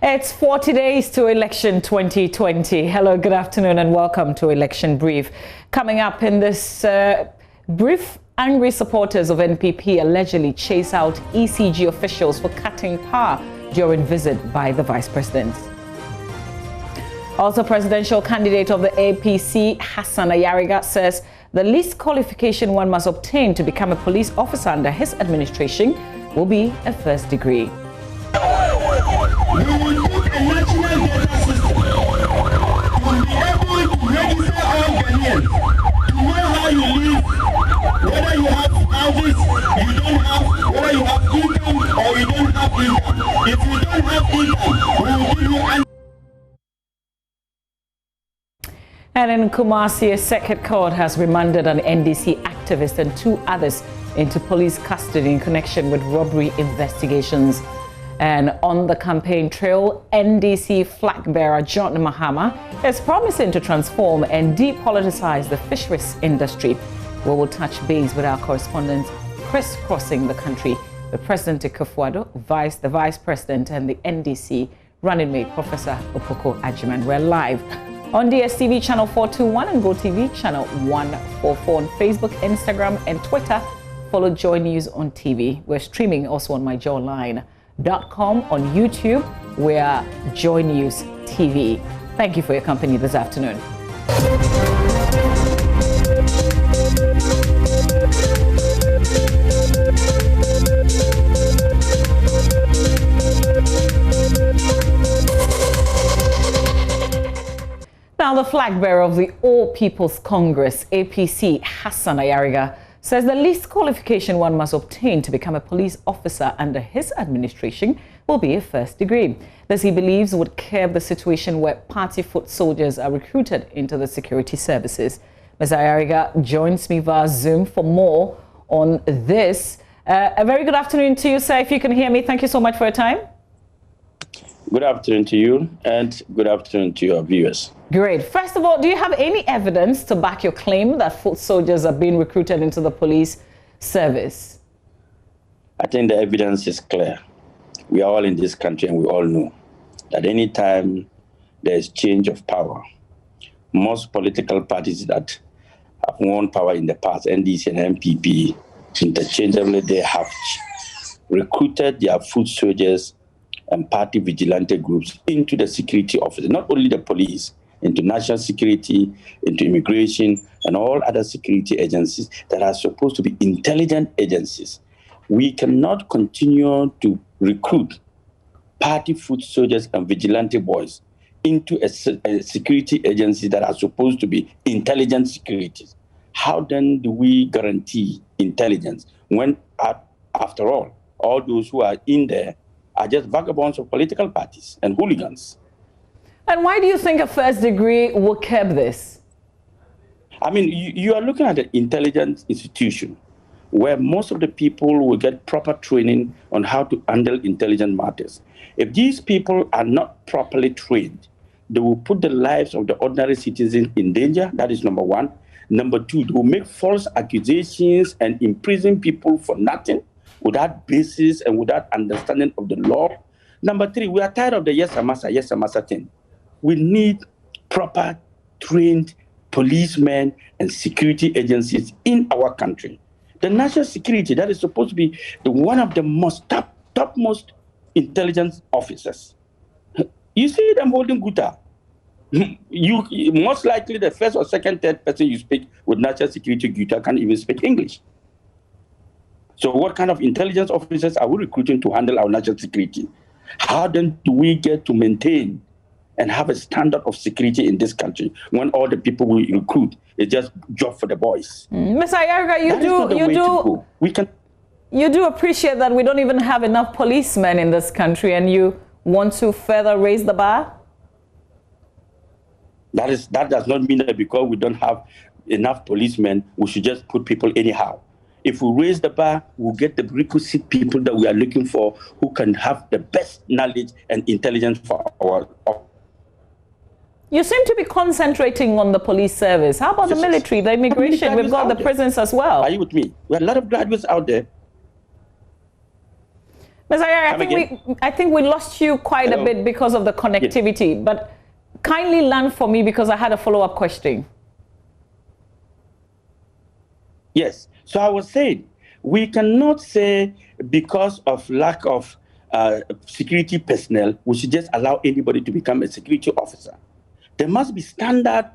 It's 40 days to election 2020. Hello, good afternoon and welcome to Election Brief. Coming up in this brief, angry supporters of NPP allegedly chase out ECG officials for cutting power during visit by the Vice President. Also, presidential candidate of the APC, Hassan Ayariga, says the least qualification one must obtain to become a police officer under his administration will be a first degree. We will put a national data system to be able to register all Ghanaians, to know how you live, whether you have houses, you don't have, whether you have income or you don't have income. If you don't have income, we will give you an. And in Kumasi, a circuit court has remanded an NDC activist and 2 others into police custody in connection with robbery investigations. And on the campaign trail, NDC flag bearer John Mahama is promising to transform and depoliticize the fisheries industry. We will touch base with our correspondents crisscrossing the country, the President Kufuor, the Vice President, and the NDC running mate, Professor Opoko Ajiman. We're live on DSTV channel 421 and GoTV channel 144 on Facebook, Instagram, and Twitter. Follow JoyNews on TV. We're streaming also on myjawline.com on YouTube. We're JoyNews TV. Thank you for your company this afternoon. Now, the flag bearer of the All People's Congress, APC, Hassan Ayariga, says the least qualification one must obtain to become a police officer under his administration will be a first degree. This, he believes, would curb the situation where party foot soldiers are recruited into the security services. Ms. Ayariga joins me via Zoom for more on this. A very good afternoon to you, sir. If you can hear me, thank you so much for your time. Good afternoon to you, and good afternoon to your viewers. Great. First of all, do you have any evidence to back your claim that foot soldiers are being recruited into the police service? I think the evidence is clear. We are all in this country and we all know that any time there is change of power, most political parties that have won power in the past, NDC and MPP, interchangeably, they have recruited their foot soldiers and party vigilante groups into the security office, not only the police, into national security, into immigration, and all other security agencies that are supposed to be intelligent agencies. We cannot continue to recruit party foot soldiers and vigilante boys into a security agency that are supposed to be intelligent securities. How then do we guarantee intelligence when, after all those who are in there are just vagabonds of political parties and hooligans? And why do you think a first degree will curb this? I mean, you are looking at an intelligence institution where most of the people will get proper training on how to handle intelligent matters. If these people are not properly trained, they will put the lives of the ordinary citizens in danger. That is number one. Number two, they will make false accusations and imprison people for nothing, without basis and without understanding of the law. Number three, we are tired of the yes, massa thing. We need proper trained policemen and security agencies in our country. The national security, that is supposed to be one of the topmost intelligence officers. You see them holding guitar. You most likely the first or second, third person you speak with national security guitar can't even speak English. So what kind of intelligence officers are we recruiting to handle our national security? How then do we get to maintain and have a standard of security in this country when all the people we recruit is just job for the boys? Mr. Ayariga, you do appreciate that we don't even have enough policemen in this country, and you want to further raise the bar? That does not mean that because we don't have enough policemen, we should just put people anyhow. If we raise the bar, we'll get the requisite people that we are looking for who can have the best knowledge and intelligence for our. You seem to be concentrating on the police service. How about the military, the immigration? We've got the prisons as well. Are you with me? We have a lot of graduates out there. Ms. Ayari, I think we lost you quite a bit because of the connectivity, yes. But kindly land for me because I had a follow-up question. Yes. So I was saying, we cannot say because of lack of security personnel, we should just allow anybody to become a security officer. There must be standard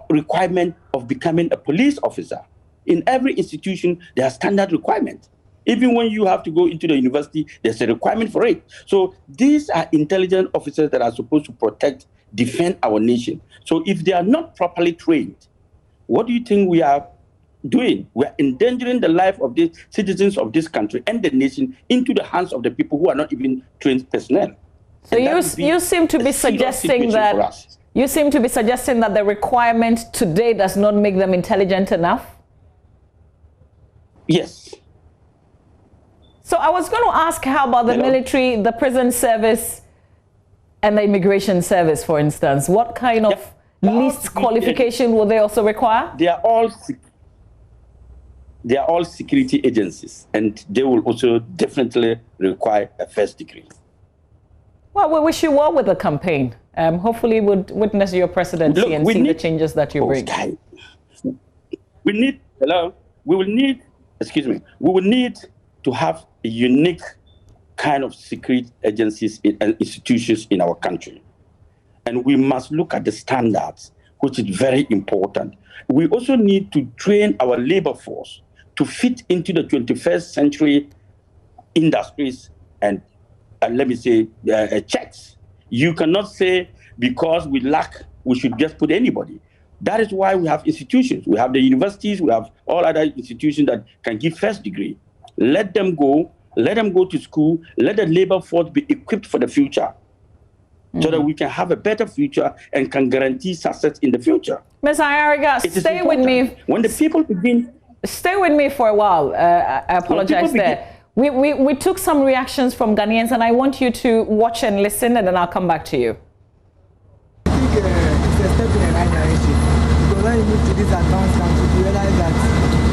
requirement of becoming a police officer. In every institution, there are standard requirements. Even when you have to go into the university, there's a requirement for it. So these are intelligence officers that are supposed to protect, defend our nation. So if they are not properly trained, what do you think we are doing? We're endangering the life of the citizens of this country and the nation into the hands of the people who are not even trained personnel. So you seem to be suggesting that the requirement today does not make them intelligent enough? Yes. So I was going to ask, how about the military, the prison service, and the immigration service, for instance? What kind of least qualification will they also require? They are all security agencies, and they will also definitely require a first degree. Well, we wish you well with the campaign. Hopefully we'll witness your presidency and see the changes that you bring. We will need to have a unique kind of secret agencies and institutions in our country. And we must look at the standards, which is very important. We also need to train our labor force to fit into the 21st century industries and let me say, checks. You cannot say because we lack, we should just put anybody. That is why we have institutions. We have the universities, we have all other institutions that can give first degree. Let them go to school, let the labor force be equipped for the future so that we can have a better future and can guarantee success in the future. Ms. Ayariga, stay with me. When the people begin... Stay with me for a while. I apologize there. We took some reactions from Ghanaians, and I want you to watch and listen, and then I'll come back to you. I think it's a step in the right direction. Because when you move to this advanced country, you realize that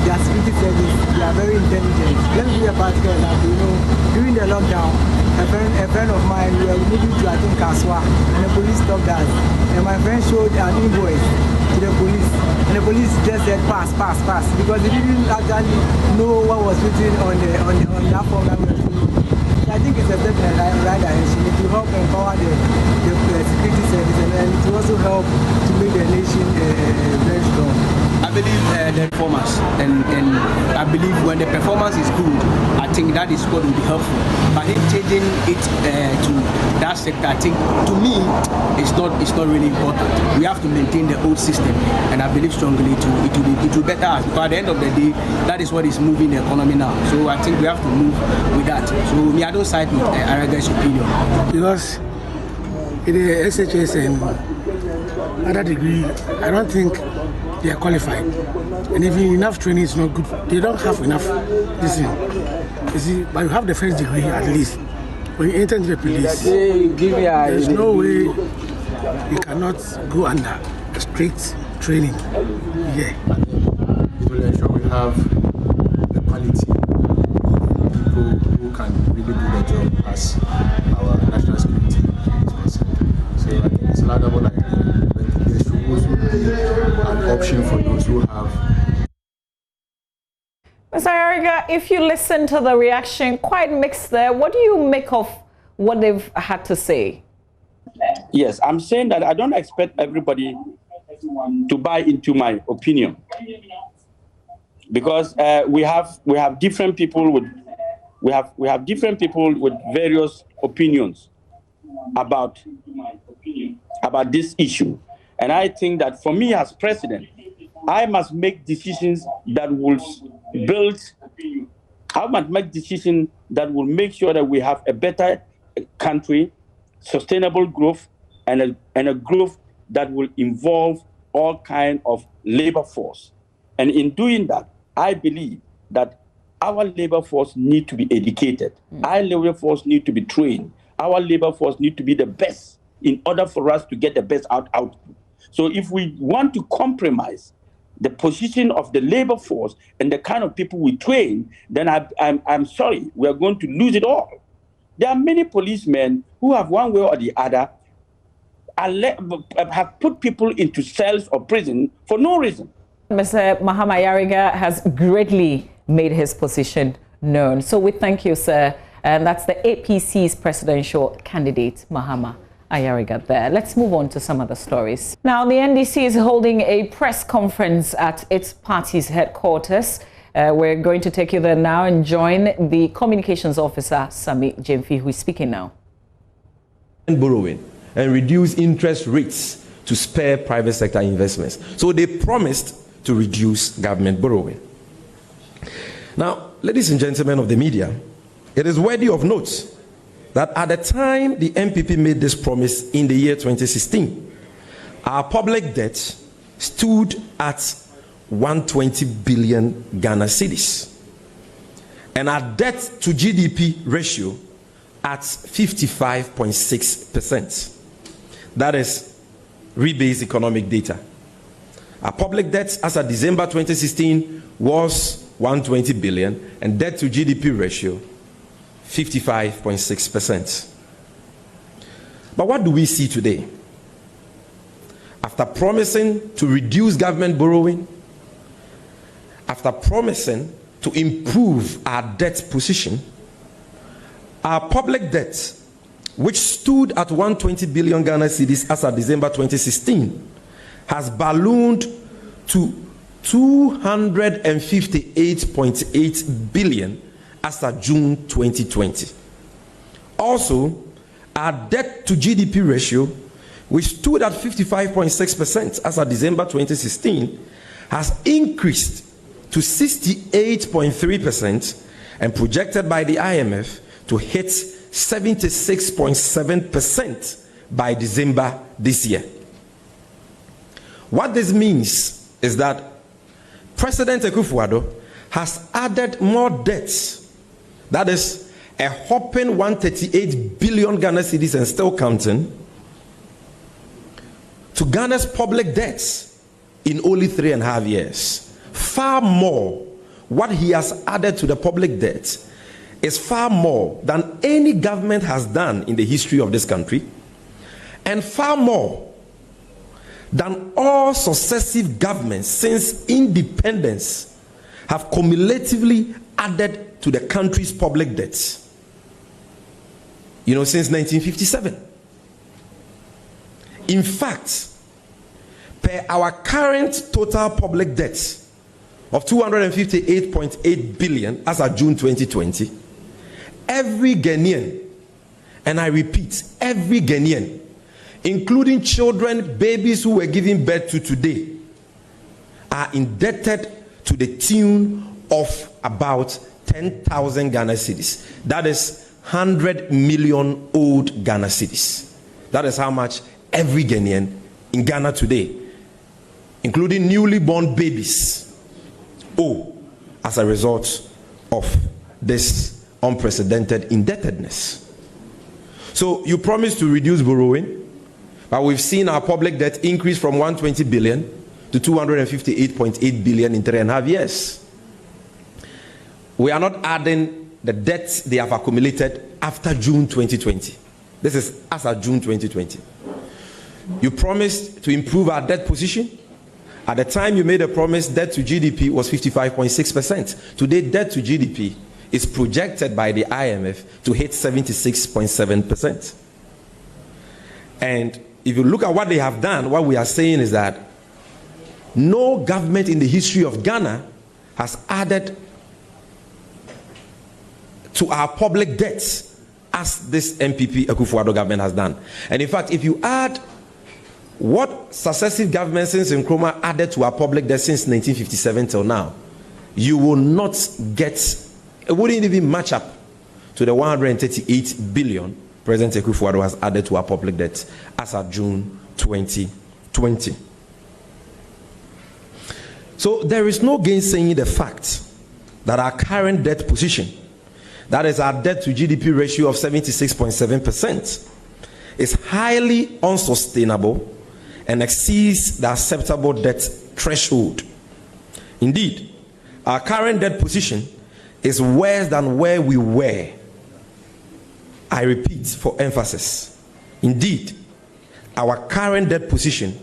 their security service, they are very intelligent. Let me give you a particular example. During the lockdown, a friend of mine, we were moving to, I think, Kaswa, and the police stopped us. And my friend showed an invoice to the police, and the police just said pass, because they didn't actually know what was written on that form that we were filling. I think it's a step in the right direction. It will help empower the security service, and it will also help to make the nation very strong. I believe the performance, and I believe when the performance is good, I think that is what will be helpful. But changing it to that sector, I think to me, it's not really important. We have to maintain the old system, and I believe strongly it will better us. Because at the end of the day, that is what is moving the economy now. So I think we have to move with that. So me, I don't side with Araga's opinion. Because in the SHS and other degree, I don't think they are qualified. And even enough training is not good. They don't have enough listen. You see, but you have the first degree at least. When you enter into the police, there's no way you cannot go under a strict training. Yeah. It will ensure we have the quality of people who can really do the job as our national security is concerned. So I think it's laudable idea, but there should also be an option for those who have. Ms. Ayariga, if you listen to the reaction, quite mixed there. What do you make of what they've had to say? Yes, I'm saying that I don't expect everybody to buy into my opinion, because we have different people with different people with various opinions about this issue, and I think that for me as president, I must make decisions that will build. I must make decisions that will make sure that we have a better country, sustainable growth, and a growth that will involve all kinds of labor force. And in doing that, I believe that our labor force need to be educated. Our labor force need to be trained. Our labor force need to be the best in order for us to get the best output. So if we want to compromise the position of the labor force and the kind of people we train, then I'm sorry, we are going to lose it all. There are many policemen who have one way or the other have put people into cells or prison for no reason. Mr. Mahama Ayariga has greatly made his position known. So we thank you, sir. And that's the APC's presidential candidate, Mahama Ayariga there. Let's move on to some other stories. Now, the NDC is holding a press conference at its party's headquarters. We're going to take you there now and join the communications officer, Sami Jemfi, who is speaking now. Borrowing and reduce interest rates to spare private sector investments. So they promised to reduce government borrowing. Now, ladies and gentlemen of the media, it is worthy of note that at the time the MPP made this promise in the year 2016, our public debt stood at 120 billion Ghana cedis, and our debt to GDP ratio at 55.6%. That is rebased economic data. Our public debt as of December 2016 was 120 billion, and debt to GDP ratio 55.6%. But what do we see today? After promising to reduce government borrowing, after promising to improve our debt position, our public debt, which stood at 120 billion Ghana cedis as of December 2016, has ballooned to 258.8 billion as of June 2020. Also, our debt to GDP ratio, which stood at 55.6% as of December 2016, has increased to 68.3% and projected by the IMF to hit 76.7% by December this year. What this means is that President Akufo-Addo has added more debts, that is a whopping 138 billion Ghana cedis and still counting, to Ghana's public debts in only 3.5 years. Far more, what he has added to the public debt is far more than any government has done in the history of this country, and far more than all successive governments since independence have cumulatively added to the country's public debts. You know, since 1957. In fact, per our current total public debt of 258.8 billion as of June 2020, every Ghanaian, and I repeat, every Ghanaian, including children, babies who were giving birth to today, are indebted to the tune of about 10,000 Ghana cedis. That is 100 million old Ghana cedis. That is how much every Ghanaian in Ghana today, including newly born babies, owe as a result of this unprecedented indebtedness. So you promised to reduce borrowing, but we've seen our public debt increase from 120 billion to 258.8 billion in 3.5 years. We are not adding the debts they have accumulated after June 2020. This is as of June 2020. You promised to improve our debt position. At the time you made a promise, debt to GDP was 55.6%. Today, debt to GDP is projected by the IMF to hit 76.7%. And if you look at what they have done, what we are saying is that no government in the history of Ghana has added to our public debts as this MPP Akufo-Addo government has done. And in fact, if you add what successive governments since Nkrumah added to our public debt since 1957 till now, you will not get, it wouldn't even match up to the 138 billion President Akufo-Addo has added to our public debt as of June 2020. So there is no gainsaying the fact that our current debt position, that is our debt to GDP ratio of 76.7%, is highly unsustainable and exceeds the acceptable debt threshold. Indeed, our current debt position is worse than where we were I repeat for emphasis, indeed, our current debt position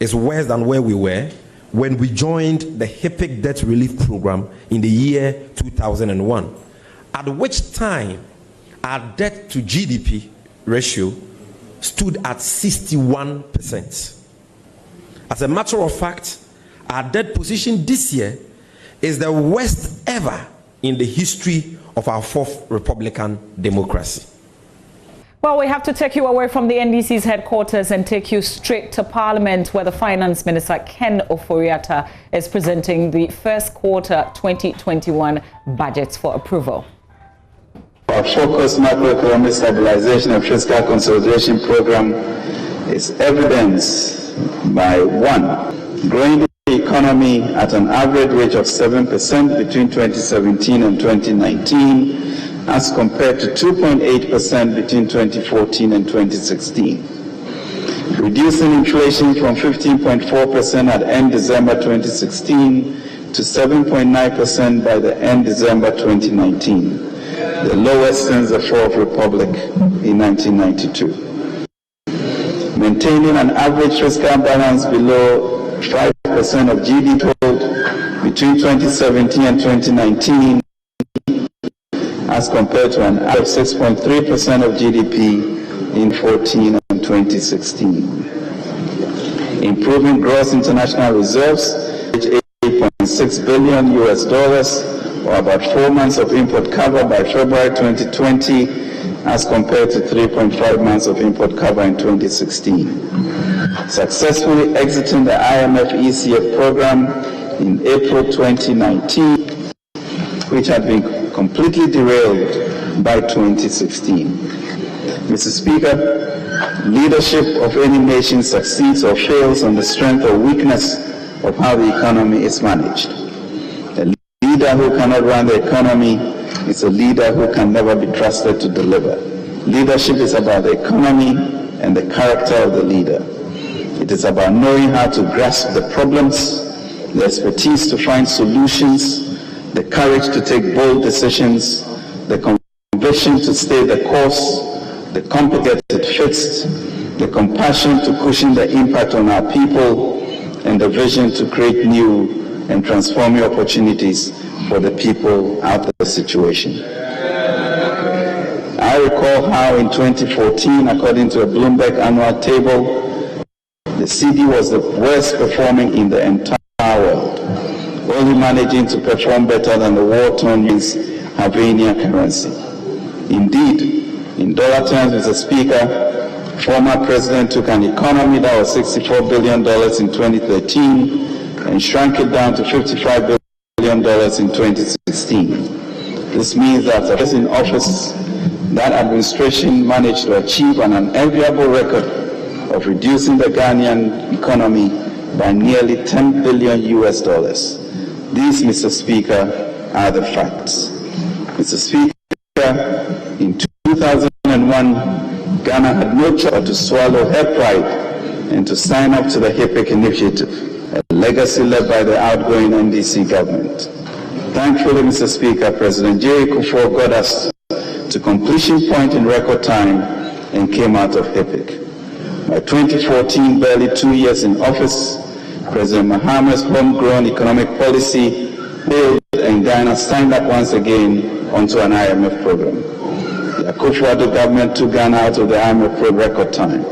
is worse than where we were when we joined the HIPC debt relief program in the year 2001, at which time our debt to GDP ratio stood at 61%. As a matter of fact, our debt position this year is the worst ever in the history of our fourth Republican democracy. Well, we have to take you away from the NDC's headquarters and take you straight to Parliament, where the Finance Minister, Ken Ofori-Atta, is presenting the first quarter 2021 budgets for approval. Our focused macroeconomic stabilization and fiscal consolidation program is evidenced by 1, growing the economy at an average rate of 7% between 2017 and 2019, as compared to 2.8% between 2014 and 2016. Reducing inflation from 15.4% at end December 2016 to 7.9% by the end December 2019, the lowest since the Fourth Republic in 1992. Maintaining an average fiscal balance below 5% of GDP between 2017 and 2019, as compared to an average of 6.3% of GDP in 2014 and 2016. Improving gross international reserves, which $8.6 billion US, or about 4 months of import cover by February 2020, as compared to 3.5 months of import cover in 2016. Successfully exiting the IMF ECF program in April 2019, which had been completely derailed by 2016. Mr. Speaker, leadership of any nation succeeds or fails on the strength or weakness of how the economy is managed. A leader who cannot run the economy is a leader who can never be trusted to deliver. Leadership is about the economy and the character of the leader. It is about knowing how to grasp the problems, the expertise to find solutions, the courage to take bold decisions, the conviction to stay the course, the competence to get it fixed, the compassion to cushion the impact on our people, and the vision to create new and transforming opportunities for the people out of the situation. I recall how in 2014, according to a Bloomberg annual table, the CD was the worst performing in the entire world, only managing to perform better than the war-torn Havanian currency. Indeed, in dollar terms, Mr. Speaker, former president took an economy that was $64 billion in 2013 and shrank it down to $55 billion in 2016. This means that after in office, that administration managed to achieve an unenviable record of reducing the Ghanaian economy by nearly $10 billion US. These, Mr. Speaker, are the facts. Mr. Speaker, in 2001, Ghana had no choice but to swallow her pride and to sign up to the HIPC initiative, a legacy led by the outgoing NDC government. Thankfully, Mr. Speaker, President Jerry Kufuor got us to completion point in record time and came out of HIPC. By 2014, barely 2 years in office, President Mahama's homegrown economic policy failed and Ghana signed up once again onto an IMF program. The Akufo-Addo government took Ghana out of the IMF program record time.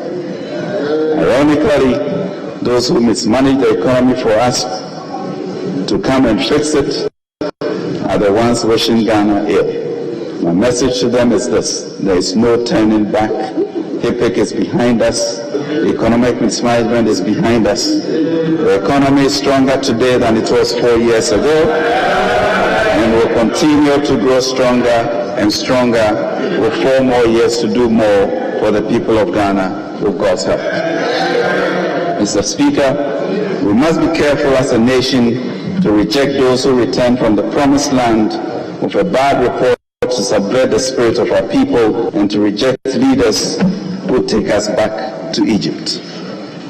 Ironically, those who mismanaged the economy for us to come and fix it are the ones wishing Ghana ill. My message to them is this: there is no turning back. HIPC is behind us. The economic mismanagement is behind us. The economy is stronger today than it was 4 years ago, and will continue to grow stronger and stronger with 4 more years to do more for the people of Ghana with God's help. Mr. Speaker, we must be careful as a nation to reject those who return from the promised land with a bad report to subvert the spirit of our people and to reject leaders who take us back to Egypt.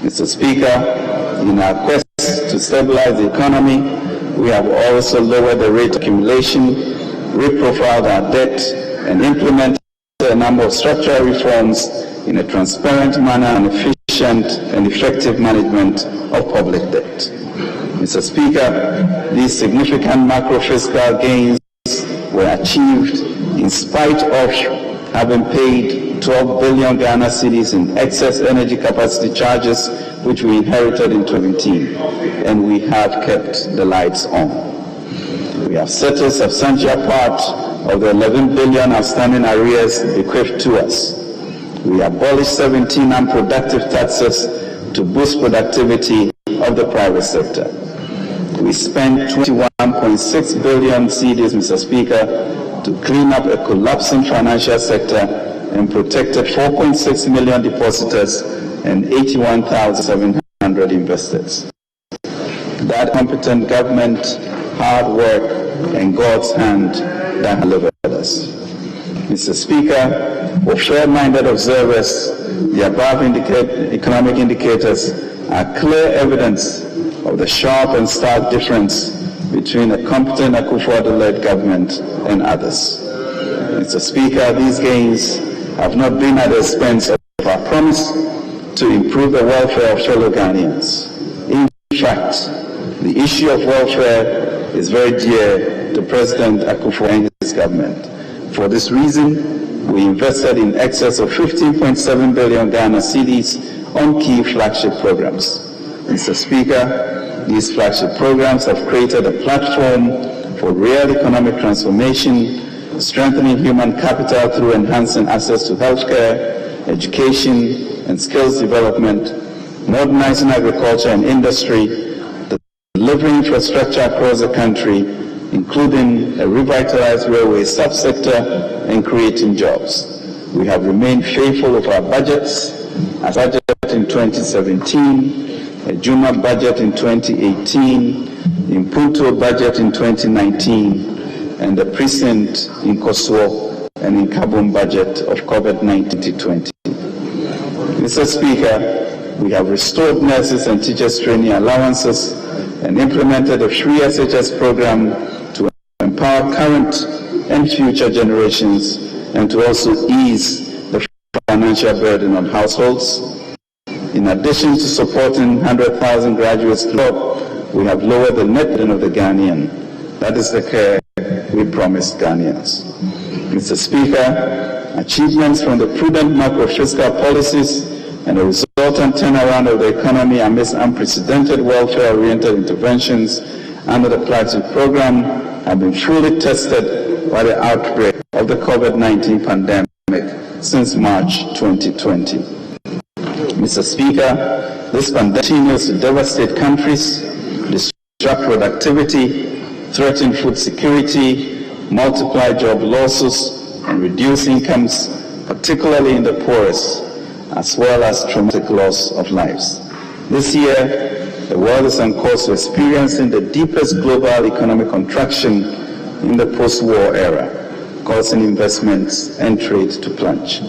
Mr. Speaker, in our quest to stabilize the economy, we have also lowered the rate of accumulation, reprofiled our debt, and implemented a number of structural reforms in a transparent manner and efficient and effective management of public debt. Mr. Speaker, these significant macro-fiscal gains were achieved in spite of having paid 12 billion Ghana cedis in excess energy capacity charges, which we inherited in 2017, and we have kept the lights on. We have settled a substantial part of the 11 billion outstanding arrears bequeathed to us. We abolished 17 unproductive taxes to boost productivity of the private sector. We spent 21.6 billion cedis, Mr. Speaker, to clean up a collapsing financial sector and protected 4.6 million depositors and 81,700 investors. That competent government, hard work, and God's hand that delivered us. Mr. Speaker, for fair-minded observers, the above economic indicators are clear evidence of the sharp and stark difference between a competent Akufo-Addo-led government and others. Mr. Speaker, these gains have not been at the expense of our promise to improve the welfare of fellow Ghanaians. In fact, the issue of welfare is very dear to President Akufo and his government. For this reason, we invested in excess of 15.7 billion Ghana cedis on key flagship programs. Mr. Speaker, these flagship programs have created a platform for real economic transformation, strengthening human capital through enhancing access to healthcare, education, and skills development, modernizing agriculture and industry, delivering infrastructure across the country, including a revitalized railway subsector, and creating jobs. We have remained faithful of our budgets, as budget in 2017, a Juma budget in 2018, the Mpunto budget in 2019, and the precinct in Kosovo and in Kabum budget of COVID-19 2020. Mr. Speaker, we have restored nurses and teachers training allowances and implemented a free SHS program to empower current and future generations and to also ease the financial burden on households. In addition to supporting 100,000 graduates, we have lowered the net burden of the Ghanaian. That is the care we promised Ghanaians. Mr. Speaker, achievements from the prudent macro-fiscal policies and the resultant turnaround of the economy amidst unprecedented welfare-oriented interventions under the flagship program have been fully tested by the outbreak of the COVID-19 pandemic since March 2020. Mr. Speaker, this pandemic continues to devastate countries, disrupt productivity, threaten food security, multiply job losses, and reduce incomes, particularly in the poorest, as well as traumatic loss of lives. This year, the world is on course to experiencing the deepest global economic contraction in the post-war era, causing investments and trade to plunge.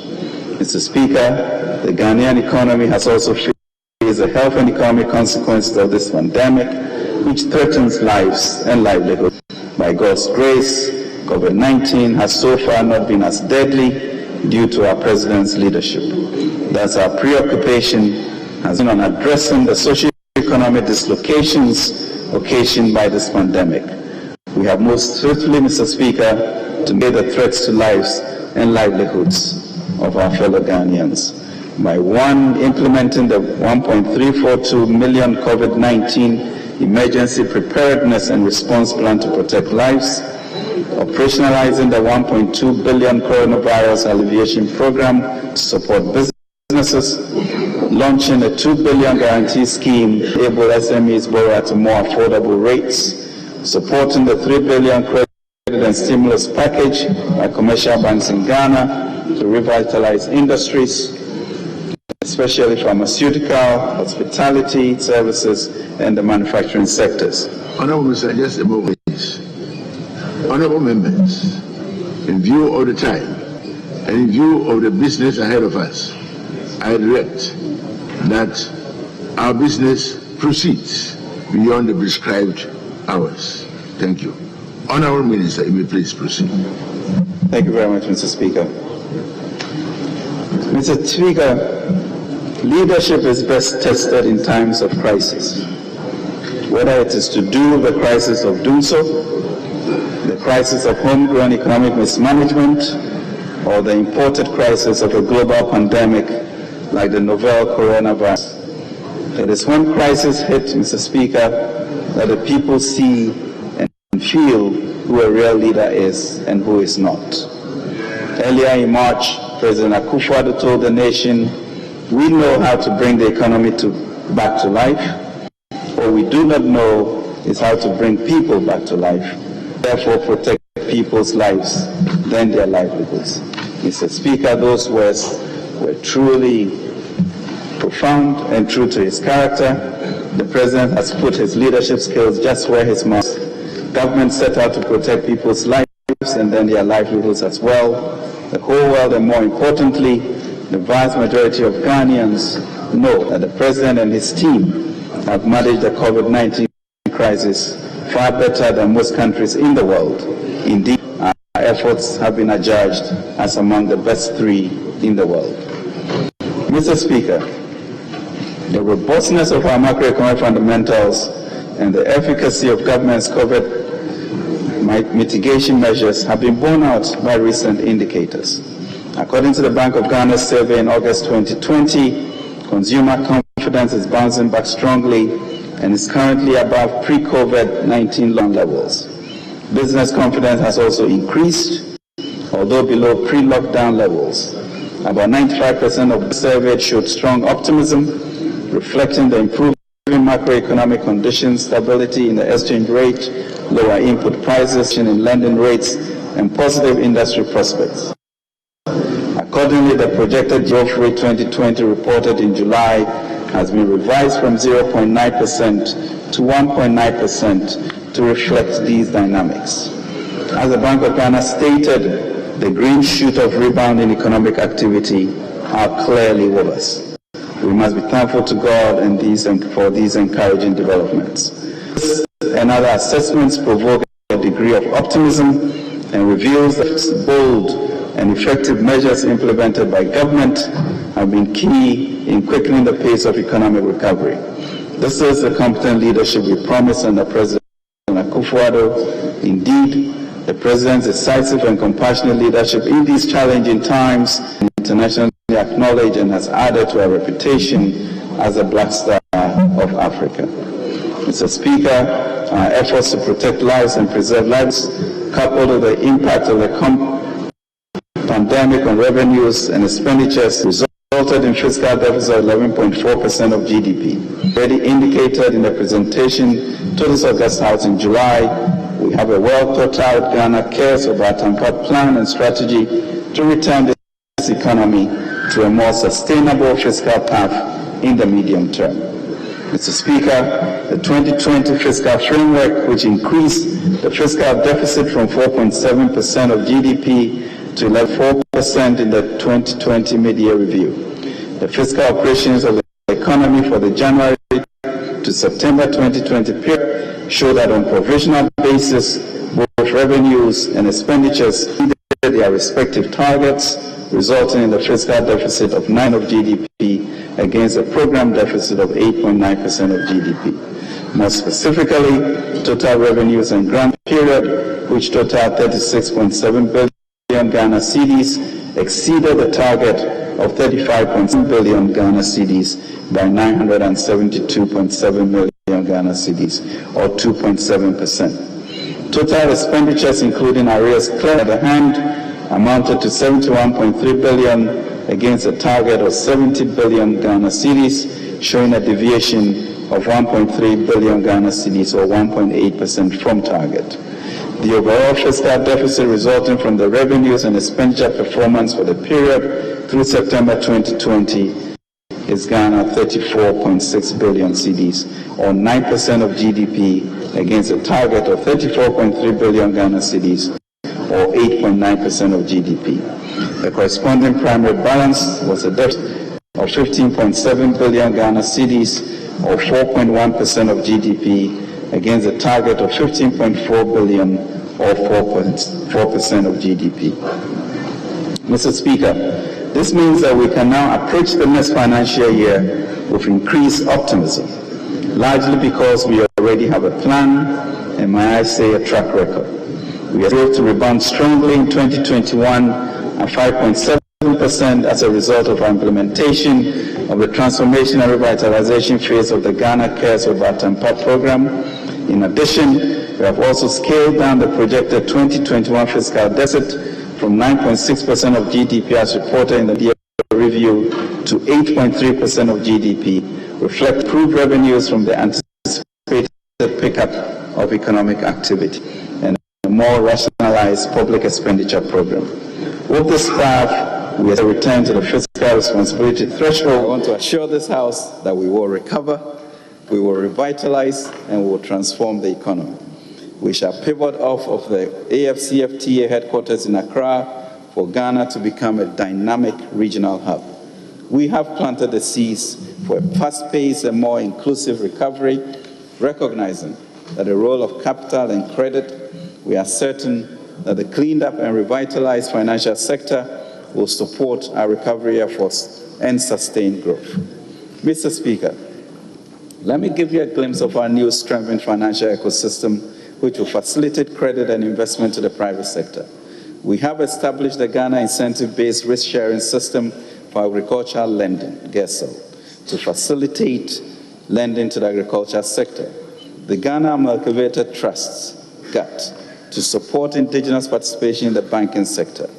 Mr. Speaker, the Ghanaian economy has also faced the health and economic consequences of this pandemic, which threatens lives and livelihoods. By God's grace, COVID-19 has so far not been as deadly due to our President's leadership. Thus, our preoccupation has been on addressing the socio-economic dislocations occasioned by this pandemic. We have most swiftly, Mr. Speaker, to meet the threats to lives and livelihoods of our fellow Ghanaians. By implementing the 1.342 million COVID-19 emergency preparedness and response plan to protect lives, operationalizing the 1.2 billion coronavirus alleviation program to support businesses, launching a 2 billion guarantee scheme to enable SMEs borrow at more affordable rates, supporting the 3 billion credit and stimulus package by commercial banks in Ghana to revitalize industries, especially pharmaceutical, hospitality, services, and the manufacturing sectors. Honorable Mr. Just a moment, please. Honorable members, in view of the time and in view of the business ahead of us, I direct that our business proceeds beyond the prescribed hours. Thank you. Honorable Minister, you may please proceed. Thank you very much, Mr. Speaker. Mr. Speaker, leadership is best tested in times of crisis, whether it is to do with the crisis of doing so, the crisis of homegrown economic mismanagement, or the imported crisis of a global pandemic like the novel coronavirus. It is when crisis hits, Mr. Speaker, that the people see and feel who a real leader is and who is not. Earlier in March, President Akufo-Addo told the nation, we know how to bring the economy back to life. What we do not know is how to bring people back to life. Therefore, protect people's lives, then their livelihoods. Mr. Speaker, those words were truly profound and true to his character. The President has put his leadership skills just where his mouth is. Government set out to protect people's lives and then their livelihoods as well. The whole world, and more importantly, the vast majority of Ghanaians know that the President and his team have managed the COVID-19 crisis far better than most countries in the world. Indeed, our efforts have been adjudged as among the best 3 in the world. Mr. Speaker, the robustness of our macroeconomic fundamentals and the efficacy of government's COVID mitigation measures have been borne out by recent indicators. According to the Bank of Ghana's survey in August 2020, consumer confidence is bouncing back strongly and is currently above pre-COVID-19 loan levels. Business confidence has also increased, although below pre-lockdown levels. About 95% of the surveyed showed strong optimism, reflecting the improving macroeconomic conditions, stability in the exchange rate, lower input prices in lending rates, and positive industry prospects. Accordingly, the projected growth rate 2020 reported in July has been revised from 0.9% to 1.9% to reflect these dynamics. As the Bank of Ghana stated, the green shoot of rebounding economic activity are clearly with us. We must be thankful to God for these encouraging developments. This and other assessments provoke a degree of optimism and reveals that bold and effective measures implemented by government have been key in quickening the pace of economic recovery. This is the competent leadership we promised under President Akufo-Addo. Indeed, the President's decisive and compassionate leadership in these challenging times is internationally acknowledged and has added to our reputation as a black star of Africa. Mr. Speaker, our efforts to protect lives and preserve lives, coupled with the impact of the pandemic on revenues and expenditures, resulted in fiscal deficit of 11.4% of GDP. Already indicated in the presentation to this August House in July, we have a well-thought-out Ghana Cares about Tampa plan and strategy to return this economy to a more sustainable fiscal path in the medium term. Mr. Speaker, the 2020 fiscal framework, which increased the fiscal deficit from 4.7% of GDP to 4% in the 2020 mid-year review. The fiscal operations of the economy for the January to September 2020 period show that on provisional basis, both revenues and expenditures exceeded their respective targets, resulting in the fiscal deficit of 9% of GDP against a program deficit of 8.9% of GDP. More specifically, total revenues and grant period, which totaled 36.7 billion Ghana cedis, exceeded the target of 35.7 billion Ghana cedis by 972.7 million Ghana cedis, or 2.7%. Total expenditures, including arrears cleared at the hand, amounted to 71.3 billion against a target of 70 billion Ghana cedis, showing a deviation of 1.3 billion Ghana cedis, or 1.8% from target. The overall fiscal deficit resulting from the revenues and expenditure performance for the period through September 2020 is Ghana 34.6 billion cedis, or 9% of GDP, against a target of 34.3 billion Ghana cedis, or 8.9% of GDP. The corresponding primary balance was a deficit of 15.7 billion Ghana cedis, or 4.1% of GDP, against a target of 15.4 billion, or 4% of GDP. Mr. Speaker, this means that we can now approach the next financial year with increased optimism, largely because we already have a plan and, may I say, a track record. We are able to rebound strongly in 2021 at 5.7% as a result of our implementation of the transformation and revitalization phase of the Ghana Cares Over Atampa program. In addition, we have also scaled down the projected 2021 fiscal deficit from 9.6% of GDP as reported in the year review to 8.3% of GDP, reflect improved revenues from the anticipated pickup of economic activity and a more rationalized public expenditure program. With this path, we have returned to the fiscal responsibility threshold. I want to assure this House that we will recover, we will revitalize, and we will transform the economy. We shall pivot off of the AFCFTA headquarters in Accra for Ghana to become a dynamic regional hub. We have planted the seeds for a fast-paced and more inclusive recovery, recognizing that the role of capital and credit, we are certain that the cleaned up and revitalized financial sector will support our recovery efforts and sustain growth. Mr. Speaker, let me give you a glimpse of our new strengthened financial ecosystem, which will facilitate credit and investment to the private sector. We have established the Ghana Incentive-Based Risk-Sharing System for Agricultural Lending, GESL, to facilitate lending to the agricultural sector. The Ghana Amalgamated Trusts, GATT, to support indigenous participation in the banking sector.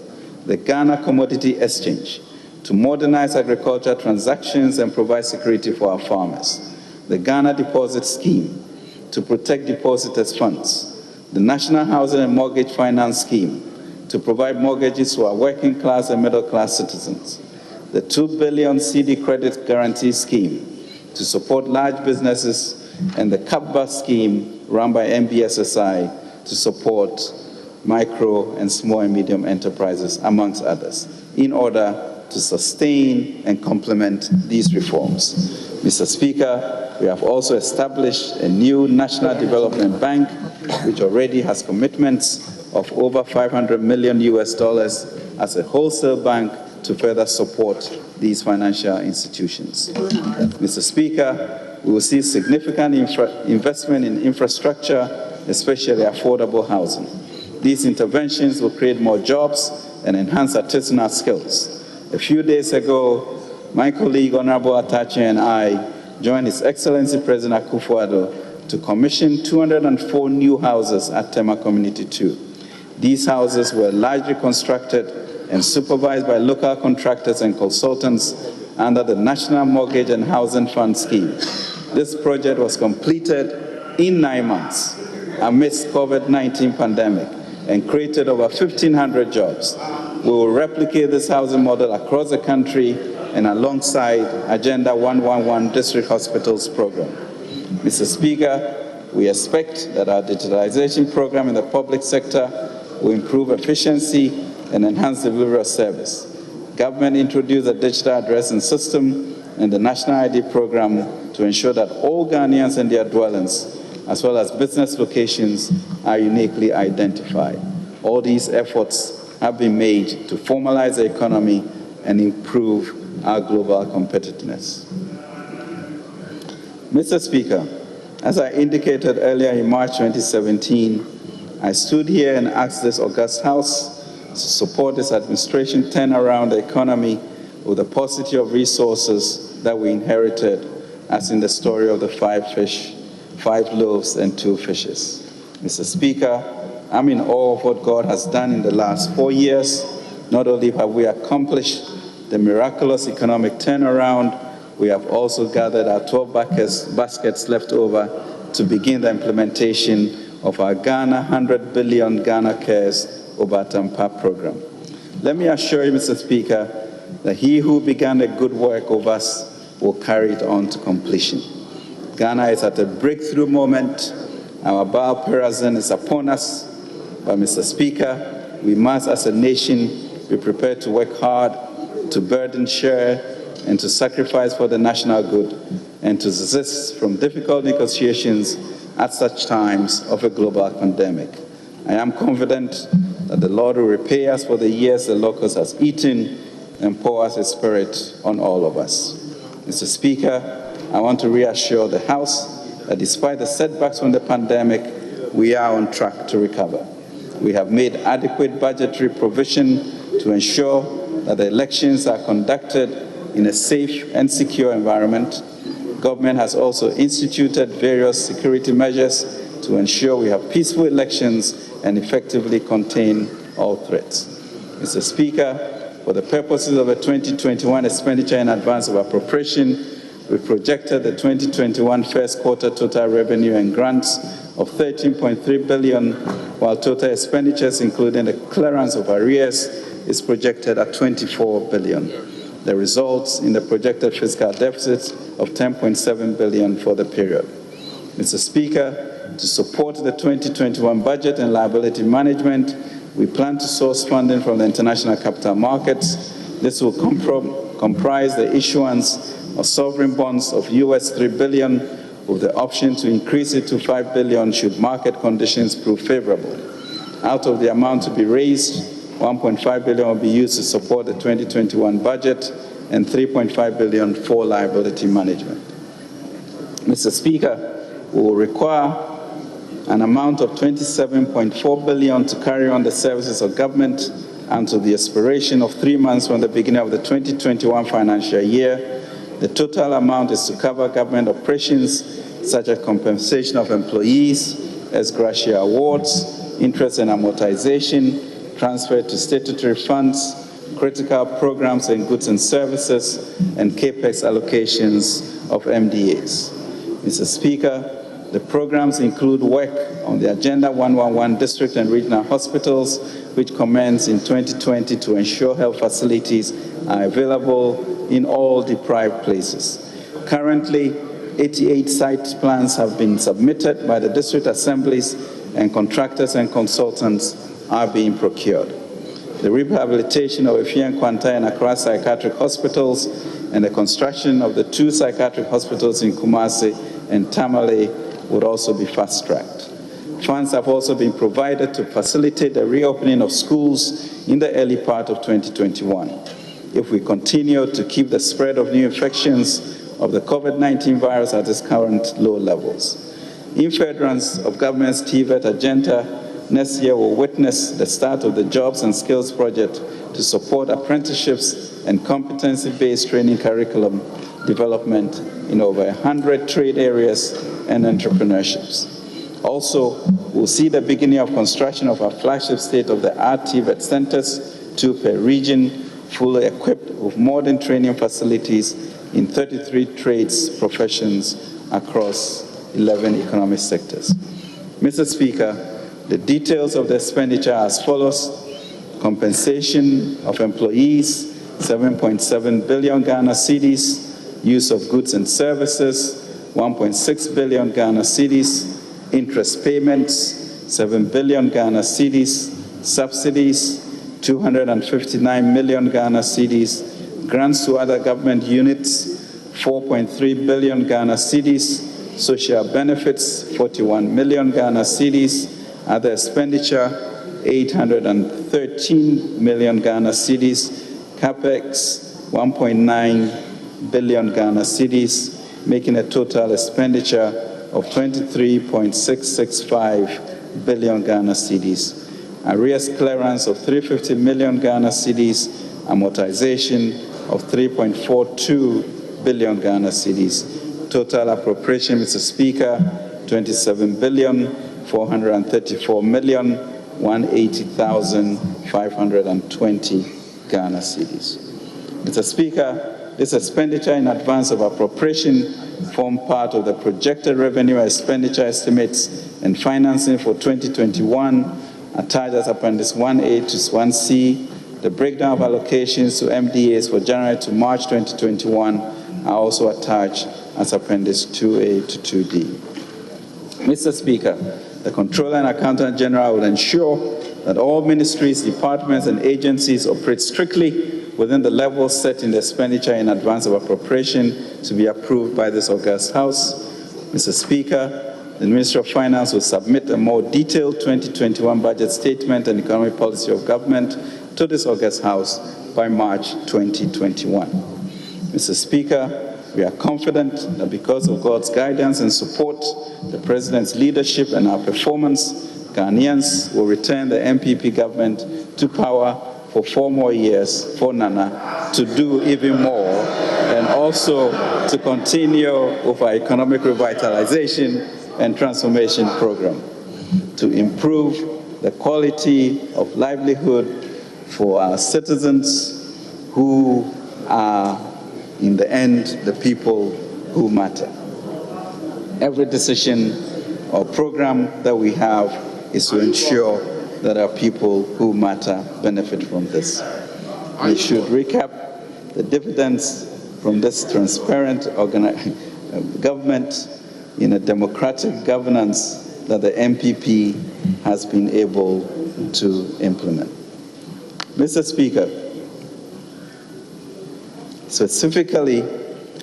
The Ghana Commodity Exchange, to modernize agricultural transactions and provide security for our farmers. The Ghana Deposit Scheme, to protect depositors' funds. The National Housing and Mortgage Finance Scheme, to provide mortgages to our working class and middle class citizens. The 2 billion CD Credit Guarantee Scheme, to support large businesses, and the CAPBA scheme run by MBSSI to support micro and small and medium enterprises, amongst others, in order to sustain and complement these reforms. Mr. Speaker, we have also established a new National Development Bank, which already has commitments of over $500 million as a wholesale bank to further support these financial institutions. Mr. Speaker, we will see significant investment in infrastructure, especially affordable housing. These interventions will create more jobs and enhance artisanal skills. A few days ago, my colleague, Honorable Atache, and I joined His Excellency President Akufo-Addo to commission 204 new houses at Tema Community 2. These houses were largely constructed and supervised by local contractors and consultants under the National Mortgage and Housing Fund scheme. This project was completed in 9 months amidst COVID-19 pandemic and created over 1,500 jobs. We will replicate this housing model across the country and alongside Agenda 111 District Hospitals program. Mr. Speaker, we expect that our digitalization program in the public sector will improve efficiency and enhance the delivery of service. Government introduced a digital addressing system and the National ID program to ensure that all Ghanaians and their dwellings, as well as business locations, are uniquely identified. All these efforts have been made to formalize the economy and improve our global competitiveness. Mr. Speaker, as I indicated earlier in March 2017, I stood here and asked this august House to support this administration turn around the economy with the paucity of resources that we inherited, as in the story of the 5 loaves and 2 fishes. Mr. Speaker, I'm in awe of what God has done in the last 4 years. Not only have we accomplished the miraculous economic turnaround, we have also gathered our 12 baskets left over to begin the implementation of our Ghana 100 billion Ghana Cares Over Atampa program. Let me assure you, Mr. Speaker, that he who began a good work of us will carry it on to completion. Ghana is at a breakthrough moment. Our Baal Perazim is upon us. But, Mr. Speaker, we must, as a nation, be prepared to work hard, to burden share, and to sacrifice for the national good, and to desist from difficult negotiations at such times of a global pandemic. I am confident that the Lord will repay us for the years the locust has eaten and pour us His Spirit on all of us. Mr. Speaker, I want to reassure the House that despite the setbacks from the pandemic, we are on track to recover. We have made adequate budgetary provision to ensure that the elections are conducted in a safe and secure environment. Government has also instituted various security measures to ensure we have peaceful elections and effectively contain all threats. Mr. Speaker, for the purposes of the 2021 expenditure in advance of appropriation, we projected the 2021 first quarter total revenue and grants of 13.3 billion, while total expenditures, including the clearance of arrears, is projected at 24 billion. The results in the projected fiscal deficit of 10.7 billion for the period. Mr. Speaker, to support the 2021 budget and liability management, we plan to source funding from the international capital markets. This will comprise the issuance of sovereign bonds of $3 billion, with the option to increase it to $5 billion should market conditions prove favorable. Out of the amount to be raised, 1.5 billion will be used to support the 2021 budget and 3.5 billion for liability management. Mr. Speaker, we will require an amount of 27.4 billion to carry on the services of government until the expiration of 3 months from the beginning of the 2021 financial year. The total amount is to cover government operations such as compensation of employees, ex gratia awards, interest and amortization, transfer to statutory funds, critical programs and goods and services, and CAPEX allocations of MDAs. Mr. Speaker, the programs include work on the Agenda 111 district and regional hospitals, which commenced in 2020 to ensure health facilities are available in all deprived places. Currently, 88 site plans have been submitted by the district assemblies, and contractors and consultants are being procured. The rehabilitation of Efia Nkwanta and Accra psychiatric hospitals and the construction of the 2 psychiatric hospitals in Kumasi and Tamale would also be fast-tracked. Funds have also been provided to facilitate the reopening of schools in the early part of 2021. If we continue to keep the spread of new infections of the COVID-19 virus at its current low levels. In furtherance of government's TVET agenda, next year will witness the start of the Jobs and Skills Project to support apprenticeships and competency-based training curriculum development in over 100 trade areas and entrepreneurships. Also, we'll see the beginning of construction of our flagship state-of-the-art TVET centers, 2 per region, fully equipped with modern training facilities in 33 trades professions across 11 economic sectors. Mr. Speaker, the details of the expenditure are as follows. Compensation of employees, 7.7 billion Ghana cedis, use of goods and services, 1.6 billion Ghana cedis, interest payments, 7 billion Ghana cedis, subsidies, 259 million Ghana cedis, grants to other government units, 4.3 billion Ghana cedis, social benefits, 41 million Ghana cedis, other expenditure, 813 million Ghana cedis, capex, 1.9 billion Ghana cedis, making a total expenditure of 23.665 billion Ghana cedis. Arrears clearance of 350 million Ghana cedis, amortization of 3.42 billion Ghana cedis. Total appropriation, Mr. Speaker, 27 billion 434 million 180,520 Ghana cedis. Mr. Speaker, this expenditure in advance of appropriation form part of the projected revenue expenditure estimates and financing for 2021 attached as Appendix 1A to 1C. The breakdown of allocations to MDAs for January to March 2021 are also attached as Appendix 2A to 2D. Mr. Speaker, the Comptroller and Accountant General will ensure that all ministries, departments, and agencies operate strictly within the levels set in the expenditure in advance of appropriation to be approved by this august House. Mr. Speaker, the Ministry of Finance will submit a more detailed 2021 budget statement and economic policy of government to this August House by March 2021. Mr. Speaker, we are confident that because of God's guidance and support, the President's leadership and our performance, Ghanaians will return the MPP government to power for 4 more years for Nana to do even more, and also to continue with our economic revitalization and transformation program, to improve the quality of livelihood for our citizens who are, in the end, the people who matter. Every decision or program that we have is to ensure that our people who matter benefit from this. We should recap the dividends from this transparent government in a democratic governance that the MPP has been able to implement. Mr. Speaker, specifically,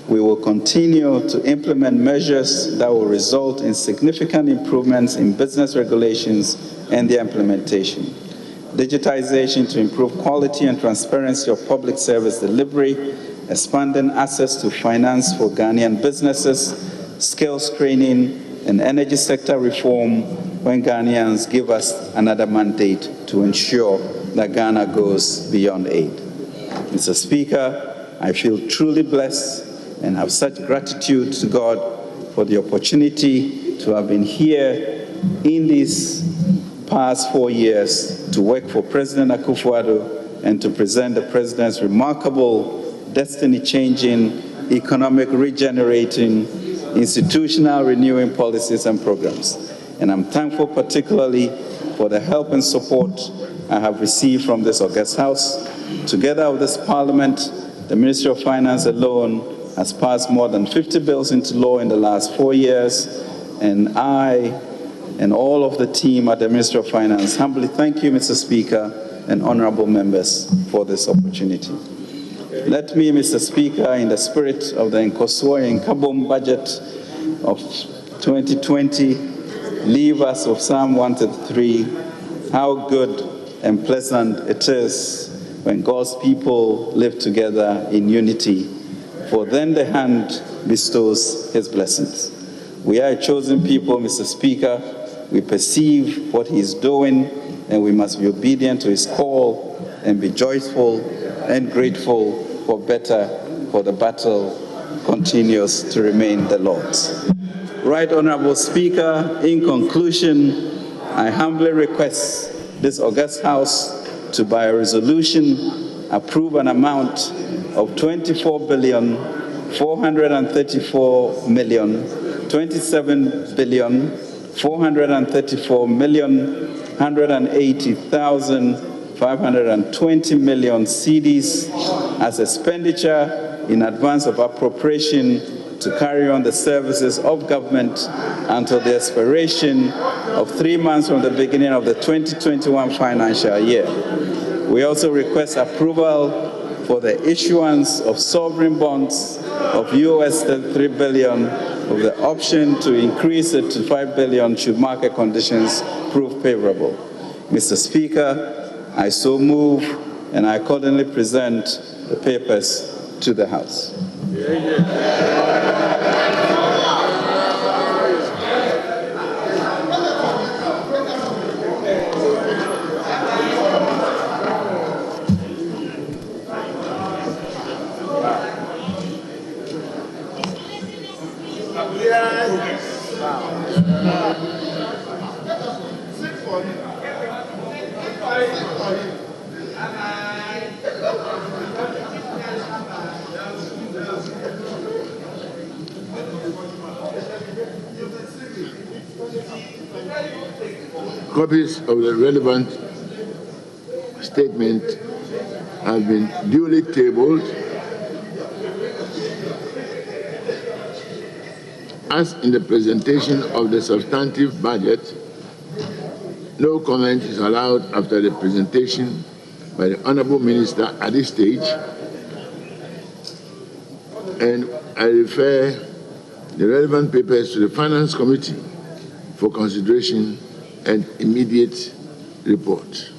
we will continue to implement measures that will result in significant improvements in business regulations and their implementation. Digitization to improve quality and transparency of public service delivery, expanding access to finance for Ghanaian businesses, skills training, and energy sector reform when Ghanaians give us another mandate to ensure that Ghana goes beyond aid. Mr. Speaker, I feel truly blessed and have such gratitude to God for the opportunity to have been here in these past 4 years to work for President Akufo-Addo and to present the President's remarkable, destiny-changing, economic regenerating, institutional renewing policies and programs. And I'm thankful particularly for the help and support I have received from this August House. Together with this Parliament, the Ministry of Finance alone has passed more than 50 bills into law in the last 4 years, and I and all of the team at the Ministry of Finance humbly thank you, Mr. Speaker, and honorable members for this opportunity. Let me, Mr. Speaker, in the spirit of the Nkosua and Kabom budget of 2020, leave us with Psalm 133, how good and pleasant it is when God's people live together in unity, for then the hand bestows his blessings. We are a chosen people, Mr. Speaker. We perceive what he is doing, and we must be obedient to his call and be joyful and grateful for better, for the battle continues to remain the Lord's. Right Honorable Speaker, in conclusion, I humbly request this August House to, by a resolution, approve an amount of 27,434,180,520 cedis as expenditure in advance of appropriation to carry on the services of government until the expiration of 3 months from the beginning of the 2021 financial year. We also request approval for the issuance of sovereign bonds of US $33 billion with the option to increase it to $5 billion should market conditions prove favorable. Mr. Speaker, I so move, and I accordingly present the papers to the House. Copies of the relevant statement have been duly tabled. As in the presentation of the substantive budget, no comment is allowed after the presentation by the Honourable Minister at this stage, and I refer the relevant papers to the Finance Committee for consideration and immediate report.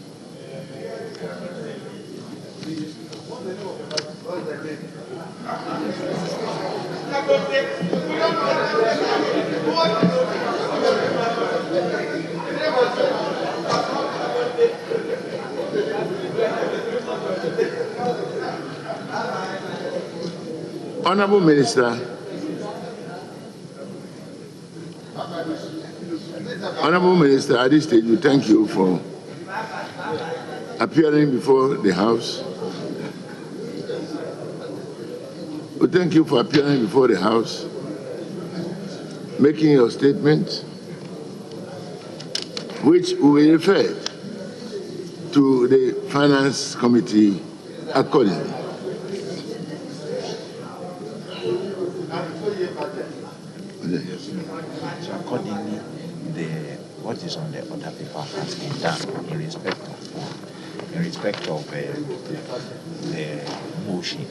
Honorable Minister, at this stage, we thank you for appearing before the House. We thank you for appearing before the House, making your statement, which we referred to the Finance Committee accordingly. So accordingly, what is on the other paper has been done in respect of the motion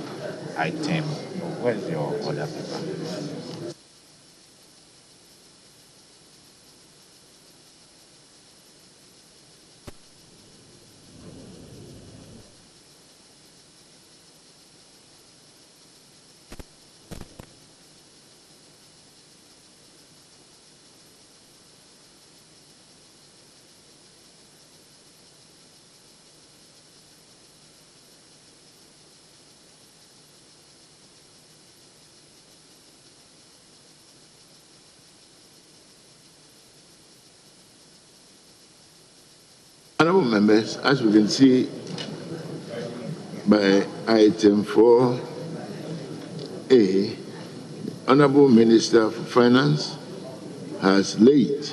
item. Where's your other paper? Honorable members, as we can see by item 4A, Honorable Minister for Finance has laid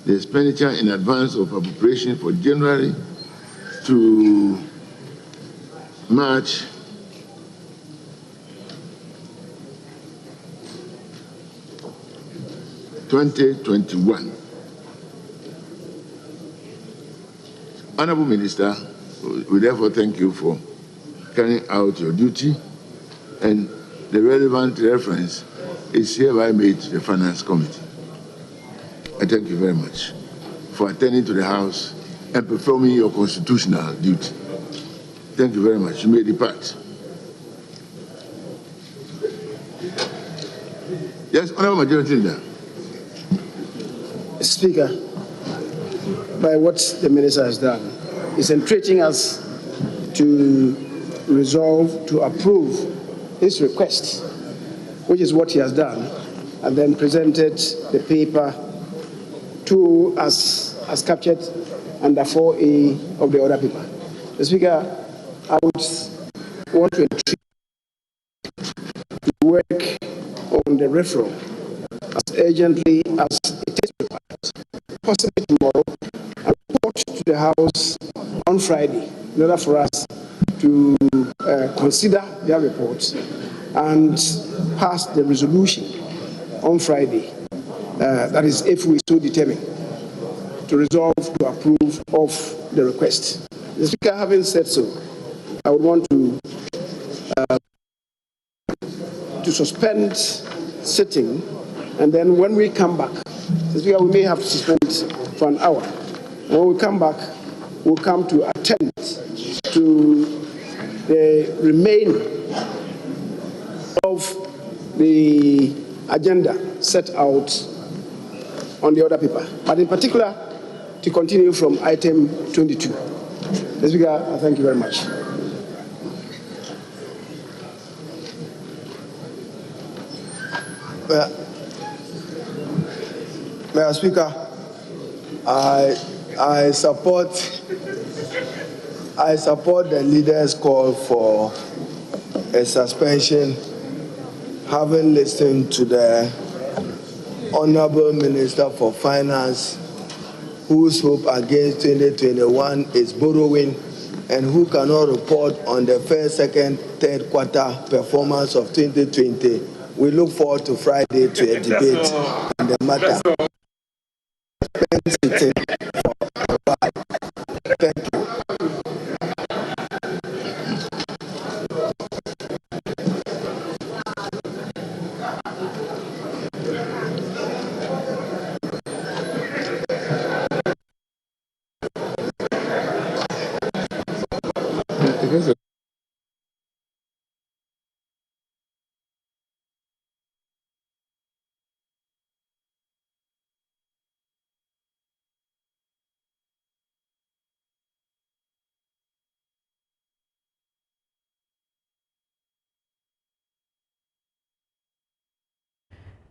the expenditure in advance of appropriation for January to March 2021. Honorable Minister, we therefore thank you for carrying out your duty, and the relevant reference is hereby made to the Finance Committee. I thank you very much for attending to the House and performing your constitutional duty. Thank you very much. You may depart. Yes, Honorable Majority Leader. Speaker, by what the Minister has done, is entreating us to resolve to approve his request, which is what he has done, and then presented the paper to us as captured under 4A of the other paper. The Speaker, I would want to entreat to work on the referral as urgently as it is required, possibly tomorrow, and report to the House on Friday in order for us to consider their reports and pass the resolution on Friday. That is, if we so determine, to resolve to approve of the request. The Speaker, having said so, I would want to suspend sitting, and then when we come back, the Speaker, we may have to suspend for an hour. When we come back, we'll come to attend to the remaining of the agenda set out on the other paper, but in particular to continue from item 22. Mr. Speaker, I thank you very much. Mr. Speaker, I support the leader's call for a suspension, having listened to the Honorable Minister for Finance, whose hope against 2021 is borrowing and who cannot report on the first, second, third quarter performance of 2020. We look forward to Friday to a debate on the matter. Thank you.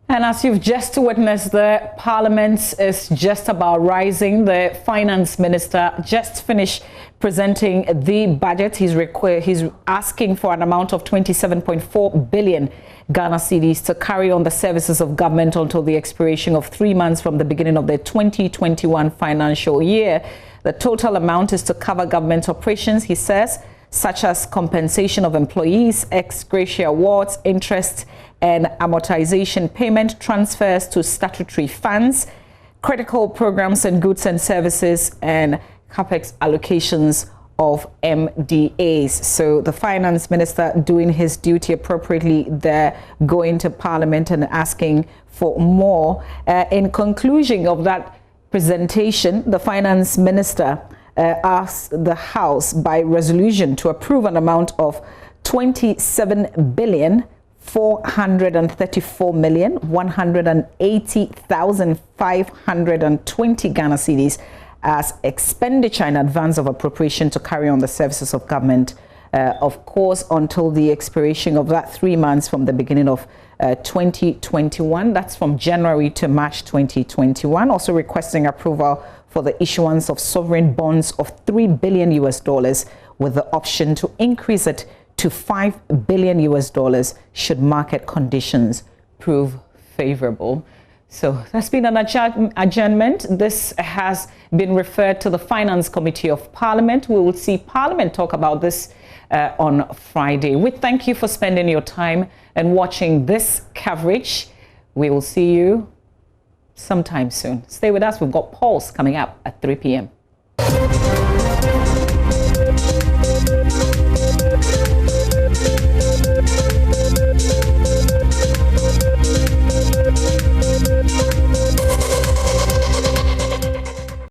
And as you've just witnessed, the Parliament is just about rising. The Finance Minister just finished presenting the budget. He's asking for an amount of 27.4 billion Ghana cedis to carry on the services of government until the expiration of 3 months from the beginning of the 2021 financial year. The total amount is to cover government operations, he says, such as compensation of employees, ex gratia awards, interest and amortization payment, transfers to statutory funds, critical programs and goods and services, and capex allocations of MDAs. So the Finance Minister doing his duty appropriately there, going to Parliament and asking for more. In conclusion of that presentation, the Finance Minister asked the House by resolution to approve an amount of 27,434,180,520 Ghana cedis as expenditure in advance of appropriation to carry on the services of government, of course, until the expiration of that 3 months from the beginning of 2021. That's from January to March 2021. Also requesting approval for the issuance of sovereign bonds of $3 billion with the option to increase it to $5 billion should market conditions prove favorable. So there's been an adjournment. This has been referred to the Finance Committee of Parliament. We will see Parliament talk about this on Friday. We thank you for spending your time and watching this coverage. We will see you sometime soon. Stay with us. We've got Pulse coming up at 3 p.m.